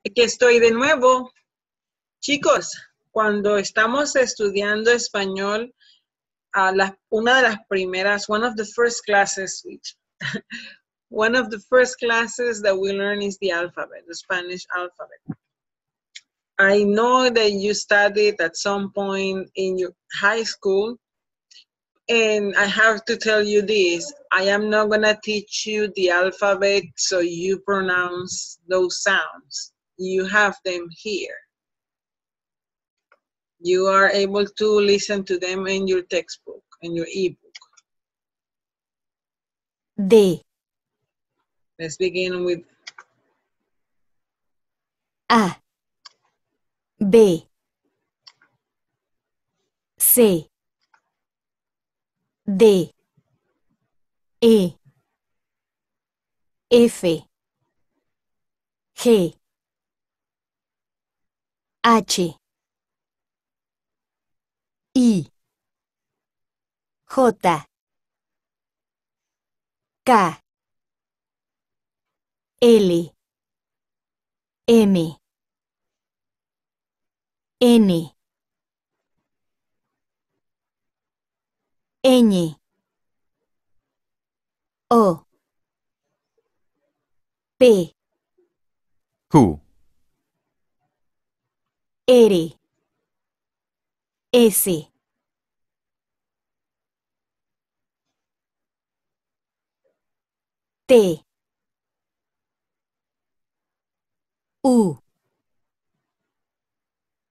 Aquí estoy de nuevo. Chicos, cuando estamos estudiando español, una de las primeras, one of the first classes that we learn is the alphabet, the Spanish alphabet. I know that you studied at some point in your high school, and I have to tell you this, I am not gonna teach you the alphabet so you pronounce those sounds. You have them here. You are able to listen to them in your textbook, in your ebook. D. Let's begin with A. B. C. D. E. F. G. H. I. J. K. L. M. N. Ñ. O. P. Q. R. S. T. U.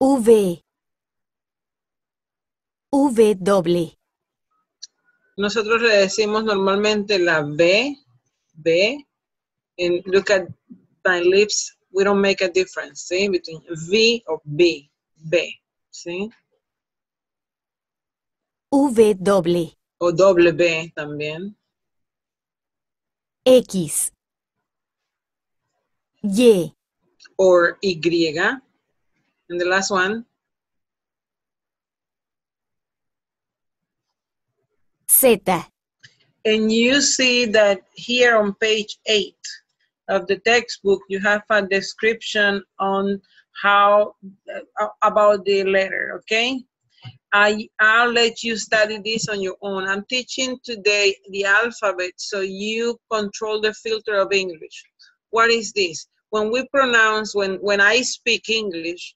V. W. nosotros le decimos normalmente la B, and look at my lips, we don't make a difference, see, between V or B, see? W. O doble B también. X. Y. Or Y. And the last one, Z. and you see that here on page 8 of the textbook, you have a description on how, about the letter, okay? I'll let you study this on your own. I'm teaching today the alphabet so you control the filter of English. What is this? When we pronounce, when I speak English,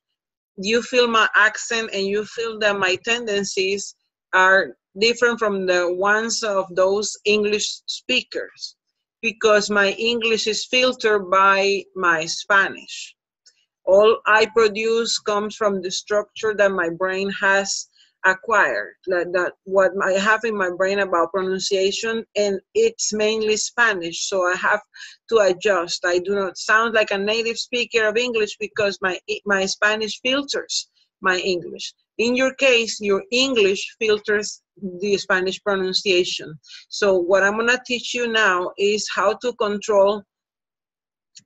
you feel my accent and you feel that my tendencies are different from the ones of those English speakers because my English is filtered by my Spanish. All I produce comes from the structure that my brain has acquired, that what I have in my brain about pronunciation, and it's mainly Spanish, so I have to adjust. I do not sound like a native speaker of English because my Spanish filters my English. In your case, your English filters the Spanish pronunciation. So what I'm gonna teach you now is how to control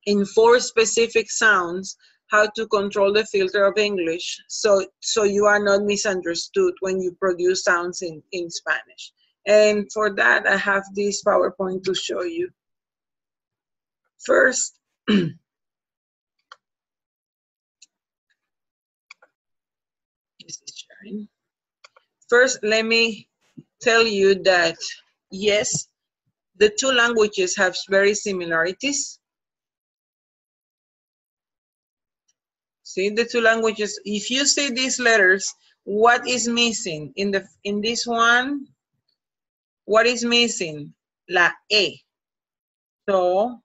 in 4 specific sounds, how to control the filter of English so you are not misunderstood when you produce sounds in Spanish. And for that, I have this PowerPoint to show you. First, this is sharing. First, let me tell you that, yes, the 2 languages have very similarities. See the 2 languages. If you see these letters, what is missing in this one? What is missing? La E. So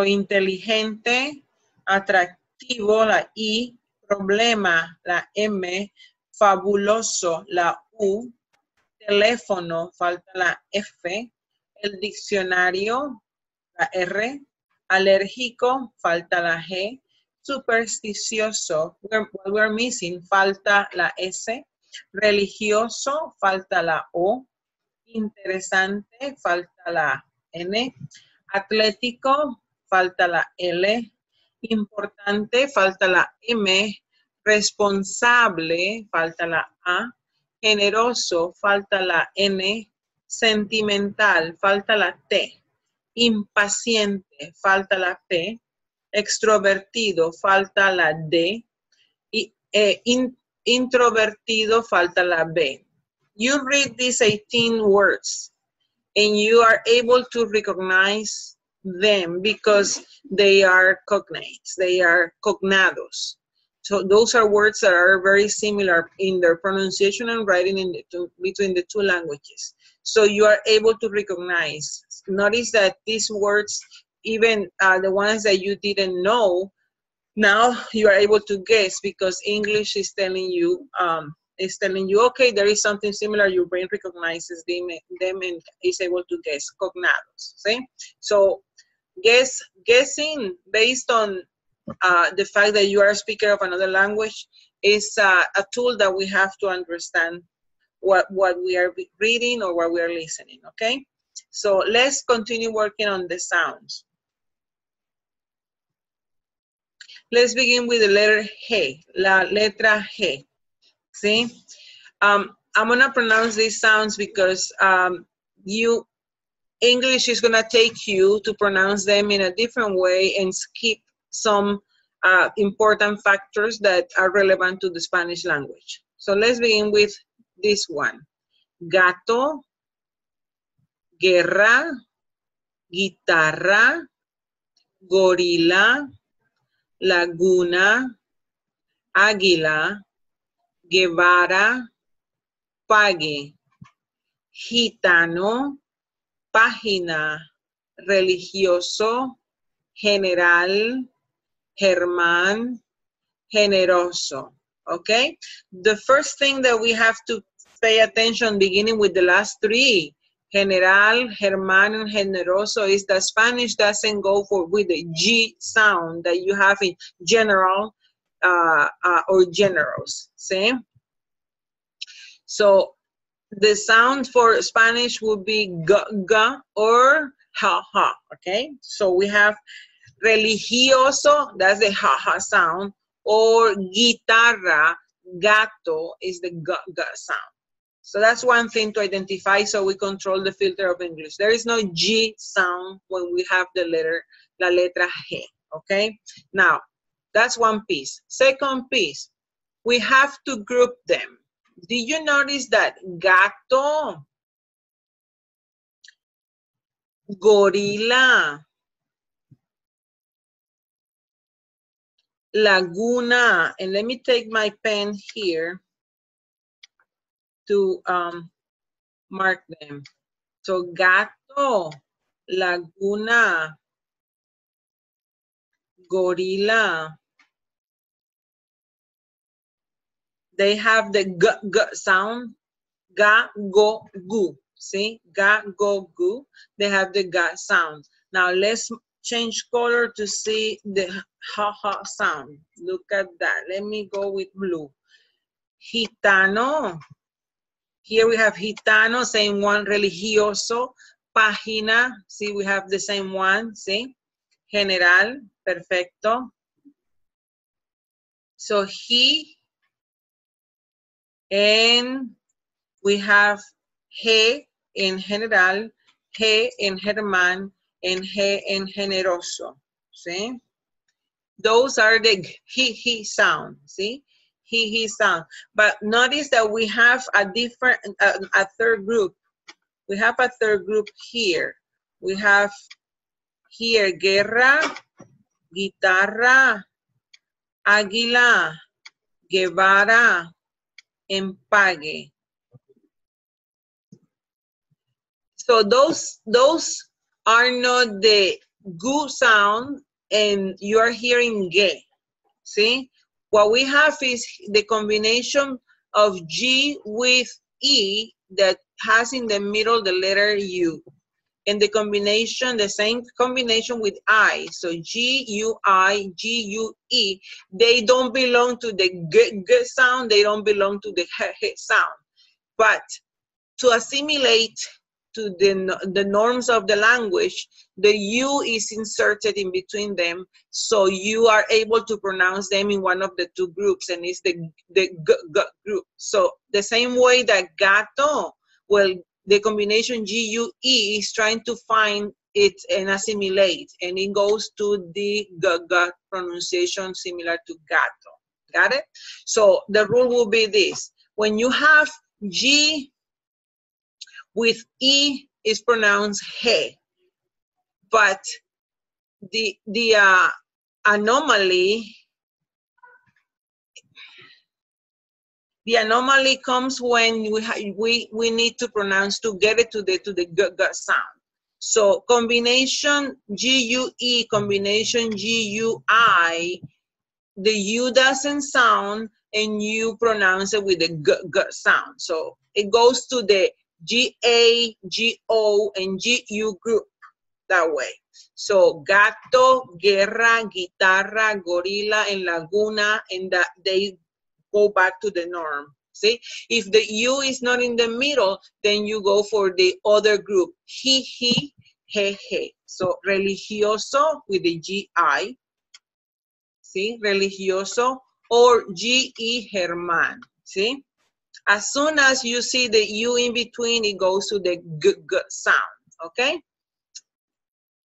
inteligente, atractivo, la I, problema, la M, fabuloso, la U, teléfono, falta la F, el diccionario, la R, alérgico, falta la G, supersticioso, we're missing, falta la S, religioso, falta la O, interesante, falta la N, atlético, falta la L, importante, falta la M, responsable, falta la A, generoso, falta la N, sentimental, falta la T, Impaciente, falta la P. Extrovertido, falta la D. Y, introvertido, falta la B. You read these 18 words and you are able to recognize them because they are cognates, they are cognados. So those are words that are very similar in their pronunciation and writing in between the two languages. So you are able to recognize. Notice that these words, even the ones that you didn't know, now you are able to guess because English is telling you, okay, there is something similar. Your brain recognizes them and is able to guess. Cognados. See? So guessing based on the fact that you are a speaker of another language is a tool that we have to understand what we are reading or what we are listening. Okay? So let's continue working on the sounds. Let's begin with the letter G, la letra G. See? I'm going to pronounce these sounds because English is going to take you to pronounce them in a different way and skip some important factors that are relevant to the Spanish language. So let's begin with this one. Gato, guerra, guitarra, gorila, laguna, águila, Guevara, pague, gitano, página, religioso, general, Germán, generoso. Okay? The first thing that we have to pay attention, beginning with the last three, general, Germán, and generoso, is that Spanish doesn't go with the G sound that you have in general or generous. See? So the sound for Spanish would be g, g, or ha, ha, okay? So we have religioso, that's the ha, ha sound, or guitarra, gato is the g, g sound. So that's one thing to identify so we control the filter of English. There is no G sound when we have the letter, la letra G, okay? Now, that's one piece. Second piece, we have to group them. Did you notice that gato, gorila, laguna, and let me take my pen here to mark them. So gato, laguna, gorila, they have the g, g sound, ga, go, gu. See, ga, go, gu. They have the ga sound. Now let's change color to see the ha, ha sound. Look at that. Let me go with blue. Gitano. Here we have gitano, same one. Religioso. Página. See, we have the same one. See. General. Perfecto. So he. And we have G in general, G in Germán, and G in generoso. See? Those are the he sound. See? He sound. But notice that we have a different, a third group. We have a third group here. We have here guerra, guitarra, águila, Guevara, empague. So those are not the gu sound, and you are hearing ge. See? What we have is the combination of G with E that has in the middle the letter U. And the combination, the same combination with I. So G-U-I, G-U-E, they don't belong to the G sound, they don't belong to the H sound. But to assimilate to the norms of the language, the U is inserted in between them, so you are able to pronounce them in one of the two groups, and it's the G group. So the same way that gato, well, the combination G-U-E is trying to find it's and assimilate, and it goes to the g pronunciation similar to gato. Got it? So the rule will be this: when you have G with E, is pronounced he, but the anomaly comes when we need to pronounce to get it to the g sound. So combination G-U-E, combination G-U-I, the U doesn't sound and you pronounce it with the g sound. So it goes to the G-A, G-O, and G-U group that way. So gato, guerra, guitarra, gorilla, and laguna, and that they go back to the norm. See, if the U is not in the middle, then you go for the other group. He, he. So religioso with the G-I. See, religioso, or G-E, Germán. See, as soon as you see the U in between, it goes to the g sound. Okay.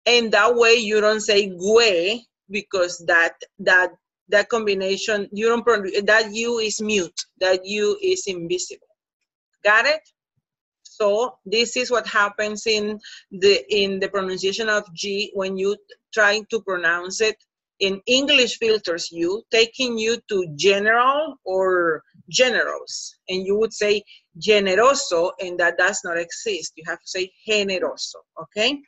And that way you don't say gue, because that combination, you don't produce, that U is mute, that U is invisible. Got it? So this is what happens in the pronunciation of G when you trying to pronounce it. In English filters you, taking you to general or generous, and you would say generoso, and that does not exist. You have to say generoso, okay?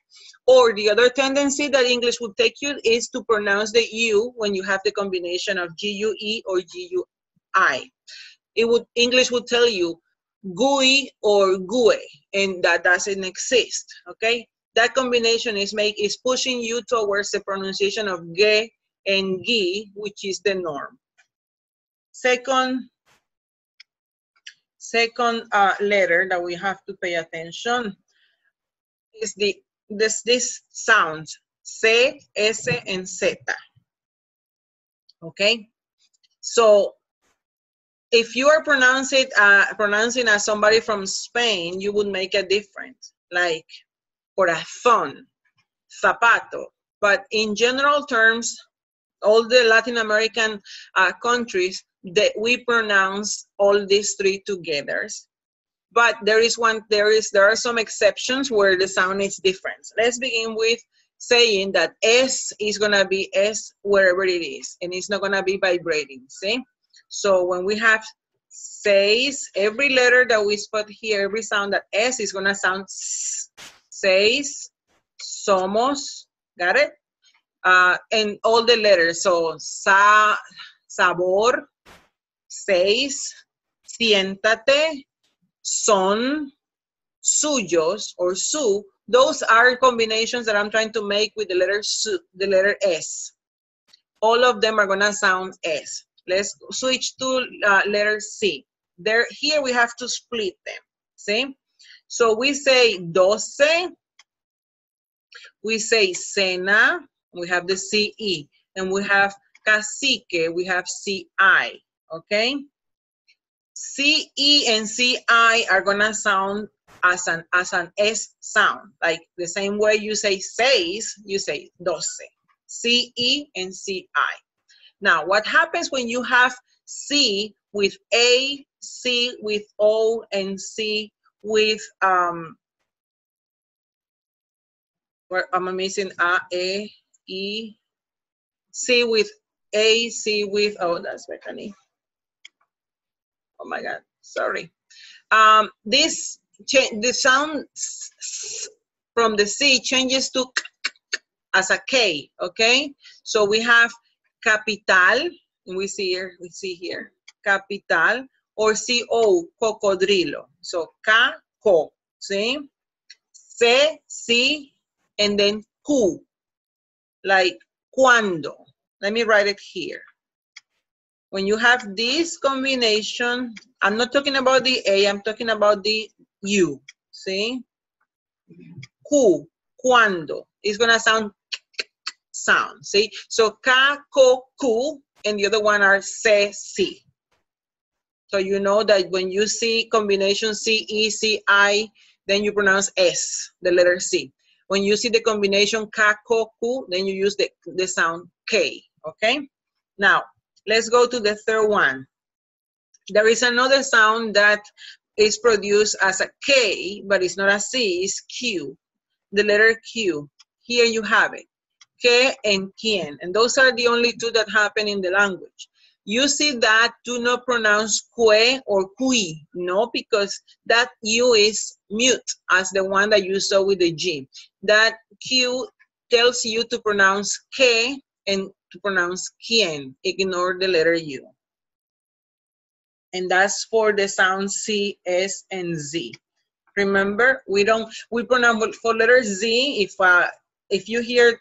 Or the other tendency that English would take you is to pronounce the U when you have the combination of G-U-E or G-U-I. English would tell you GUI or GUE, and that doesn't exist, okay? That combination is pushing you towards the pronunciation of ge and gi, which is the norm. Second letter that we have to pay attention is this sounds C, S, and Z. Okay, so if you are pronouncing as somebody from Spain, you would make a difference, like corazón, zapato. But in general terms, all the Latin American countries, we pronounce all these three together. But there are some exceptions where the sound is different. Let's begin with saying that S is gonna be S wherever it is, and it's not gonna be vibrating, see? So when we have says, every letter that we spot here, every sound that S is gonna sound S. Says, somos, got it? And all the letters, so sabor, seis, siéntate, son, suyos, or su. Those are combinations that I'm trying to make with the letter the letter S. All of them are gonna sound S. Let's switch to letter C. Here we have to split them, see? So we say doce, we say cena, we have the CE, and we have cacique, we have CI, okay? CE and CI are gonna sound as an S sound, like the same way you say seis, you say doce, CE and CI. Now, what happens when you have C with A, C with O, and C with, where I'm missing A, E, C with A, C with, oh, that's Bethany. Oh my God, sorry. The sound from the C changes to as a K, okay? So we have capital, and we see here, capital, or CO, cocodrilo. So ca, co, see? C, si, and then Q, like cuando. Let me write it here. When you have this combination, I'm not talking about the A, I'm talking about the U, see? Q, cuando, it's gonna sound, see? So ka, ko, ku, and the other one are se, si. So you know that when you see combination C, E, C, I, then you pronounce S, the letter C. When you see the combination ka, ko, ku, then you use the sound K, okay? Now, let's go to the third one. There is another sound that is produced as a K, but it's not a C, it's Q, the letter Q. Here you have it, que and quien, and those are the only two that happen in the language. You see that, do not pronounce que or qui, no, because that U is mute, as the one that you saw with the G. That Q tells you to pronounce que and to pronounce quien. Ignore the letter U. And that's for the sound C, S, and Z. Remember, we pronounce for letter Z. If you hear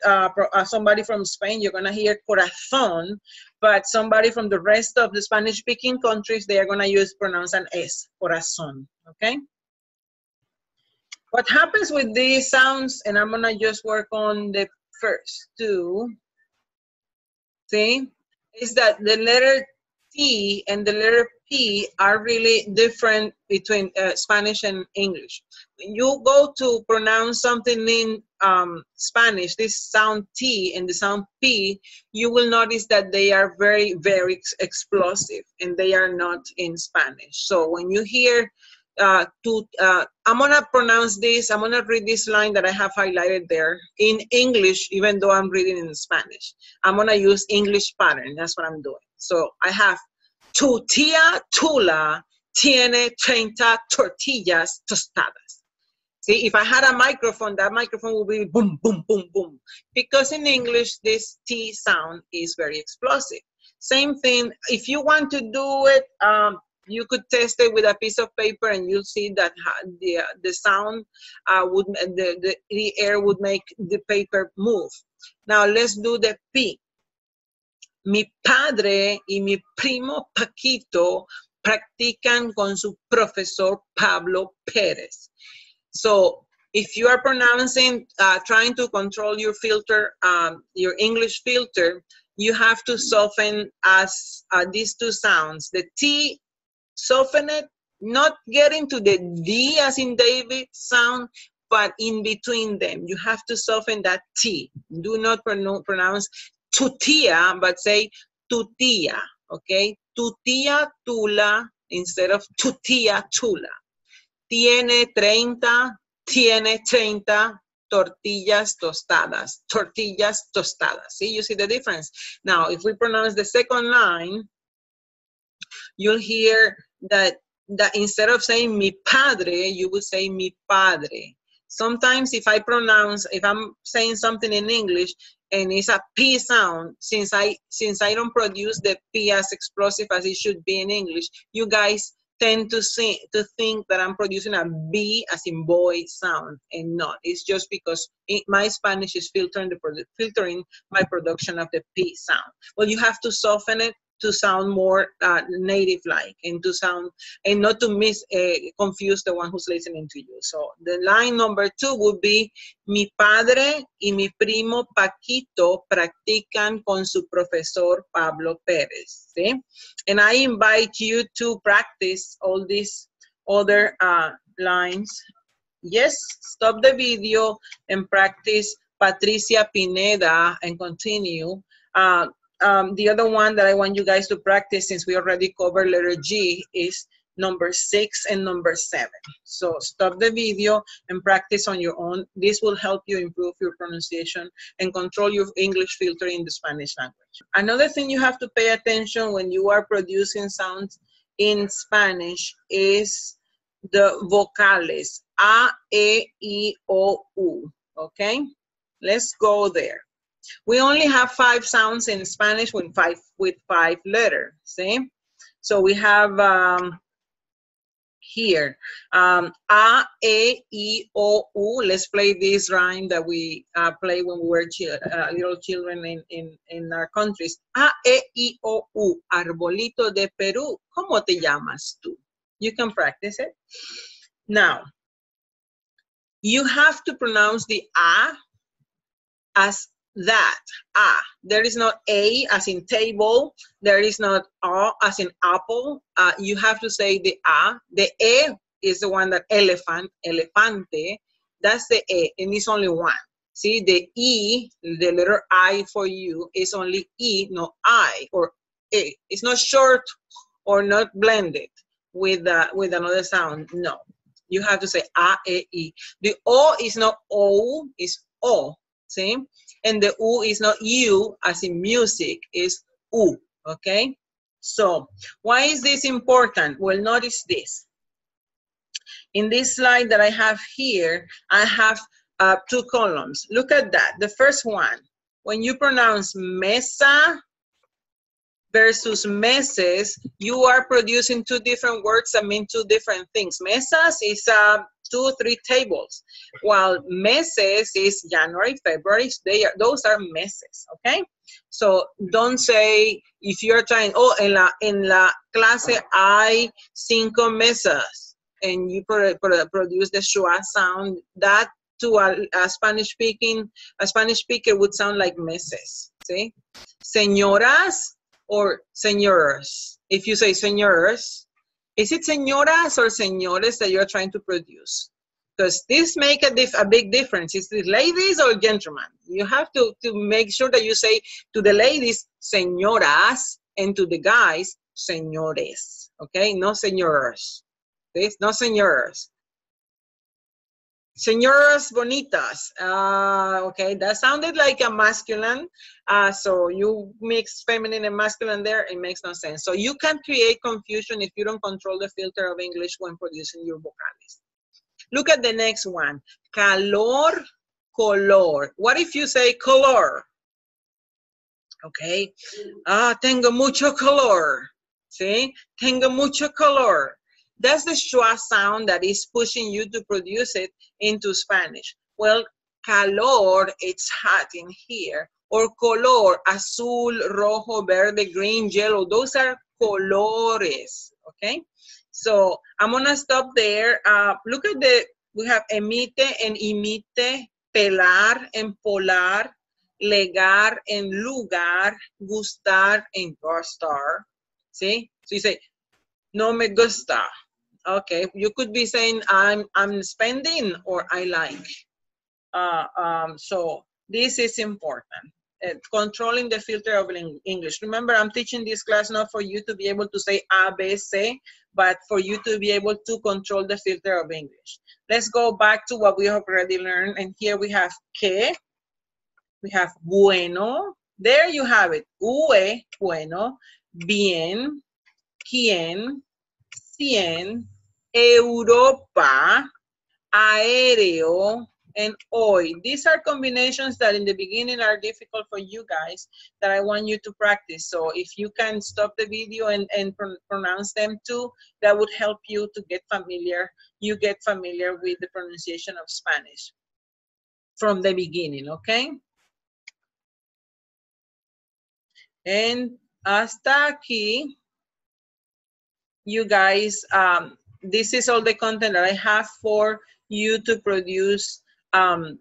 somebody from Spain, you're gonna hear corazón, but somebody from the rest of the Spanish-speaking countries, they are gonna pronounce an S, corazón. Okay. What happens with these sounds, and I'm gonna just work on the first two. See, is that the letter T and the letter P are really different between Spanish and English. When you go to pronounce something in Spanish, this sound T and the sound P, you will notice that they are very, very explosive, and they are not in Spanish. So when you hear I'm gonna pronounce this, I'm gonna read this line that I have highlighted there in English, even though I'm reading in Spanish. I'm gonna use English pattern, that's what I'm doing. So I have, tu tía Tula tiene 30 tortillas tostadas. See, if I had a microphone, that microphone would be boom, boom, boom, boom. Because in English, this T sound is very explosive. Same thing, if you want to do it, you could test it with a piece of paper, and you'll see that the sound the air would make the paper move. Now let's do the P. Mi padre y mi primo Paquito practican con su profesor Pablo Pérez. So if you are pronouncing, trying to control your filter, your English filter, you have to soften as these two sounds. The T, soften it, not getting to the D as in David sound, but in between them. You have to soften that T. Do not pronounce tu tía, but say tu tía, okay? Tu tía Tula instead of tu tía Tula. Tiene 30 tortillas tostadas. Tortillas tostadas. See, you see the difference? Now, if we pronounce the second line, you'll hear that instead of saying mi padre, you would say mi padre. Sometimes if I'm saying something in English and it's a P sound, since I don't produce the P as explosive as it should be in English, you guys tend to think that I'm producing a B as in boy sound, and not. It's just because my Spanish is filtering my production of the P sound. Well, you have to soften it to sound more native-like, and not to confuse the one who's listening to you. So the line number 2 would be, mi padre y mi primo Paquito practican con su profesor Pablo Pérez. See? And I invite you to practice all these other lines. Yes, stop the video and practice Patricia Pineda and continue. The other one that I want you guys to practice, since we already covered letter G, is number 6 and number 7. So stop the video and practice on your own. This will help you improve your pronunciation and control your English filter in the Spanish language. Another thing you have to pay attention when you are producing sounds in Spanish is the vocales, A, E, I, O, U, okay? Let's go there. We only have 5 sounds in Spanish with five letters, see? So we have here, A, E, I, O, U. Let's play this rhyme that we play when we were little children in our countries. A, E, I, O, U. Arbolito de Perú, ¿cómo te llamas tú? You can practice it. Now, you have to pronounce the A as that, A. There is not A as in table. There is not A as in apple. You have to say the A. The E is the one that elephant, elefante. That's the E, and it's only one. See, the E, the letter I for you is only E, no I, or A. It's not short or not blended with another sound. No, you have to say A, E, I. The O is not O, it's O. See, and the U is not U, as in music, is U. Okay. So why is this important? Well, notice this. In this slide that I have here, I have 2 columns. Look at that. The first one, when you pronounce mesa versus meses, you are producing 2 different words that mean 2 different things. Mesas is 2 or 3 tables, while meses is January, February. Those are meses, okay? So don't say, if you're trying, oh, en la clase hay 5 mesas, and you produce the schwa sound, that to a Spanish speaker would sound like meses, see? Señoras or señores. If you say señores, is it señoras or señores that you're trying to produce? Because this make a big difference. Is it ladies or gentlemen? You have to make sure that you say to the ladies, señoras, and to the guys, señores. Okay, no señores. Okay? No señores. Señoras bonitas. Okay, that sounded like a masculine. So you mix feminine and masculine there, it makes no sense. So you can create confusion if you don't control the filter of English when producing your vocales. Look at the next one. Calor, color. What if you say color? Okay. Tengo mucho calor. See? Tengo mucho calor. That's the schwa sound that is pushing you to produce it into Spanish. Well, calor, it's hot in here. Or color, azul, rojo, verde, green, yellow. Those are colores, okay? So I'm gonna stop there. Look at we have emite and imite, pelar and polar, legar and lugar, gustar and gustar. See? So you say, no me gusta. Okay, you could be saying I'm spending or I like. So this is important. Controlling the filter of English. Remember, I'm teaching this class not for you to be able to say A, B, C, but for you to be able to control the filter of English. Let's go back to what we have already learned. And here we have que, we have bueno. There you have it. Ue, bueno, bien, quien, cien, Europa, aéreo, and hoy. These are combinations that in the beginning are difficult for you guys that I want you to practice. So if you can stop the video and pronounce them too, that would help you to get familiar. You get familiar with the pronunciation of Spanish from the beginning, okay? And hasta aquí, you guys, this is all the content that I have for you to produce the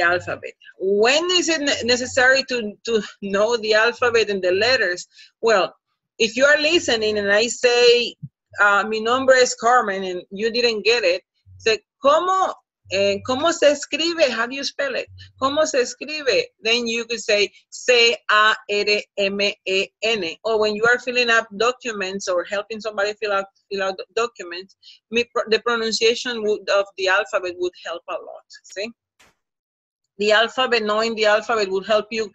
alphabet. When is it necessary to know the alphabet and the letters? Well, if you are listening and I say, mi nombre es Carmen, and you didn't get it, say, ¿cómo se escribe? How do you spell it? ¿Cómo se escribe? Then you could say C-A-R-M-E-N. Or when you are filling up documents or helping somebody fill out documents, the pronunciation of the alphabet would help a lot. See? The alphabet, knowing the alphabet would help you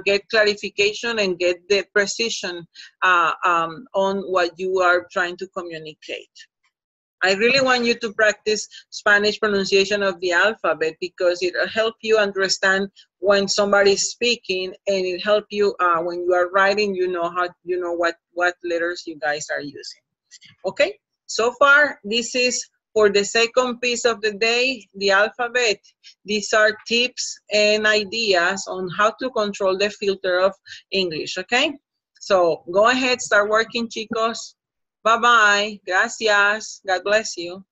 get clarification and get the precision on what you are trying to communicate. I really want you to practice Spanish pronunciation of the alphabet because it'll help you understand when somebody's speaking, and it help you when you are writing, you know what letters you guys are using. Okay, so far this is for the second piece of the day, the alphabet. These are tips and ideas on how to control the filter of English, okay? So go ahead, start working, chicos. Bye-bye. Gracias. God bless you.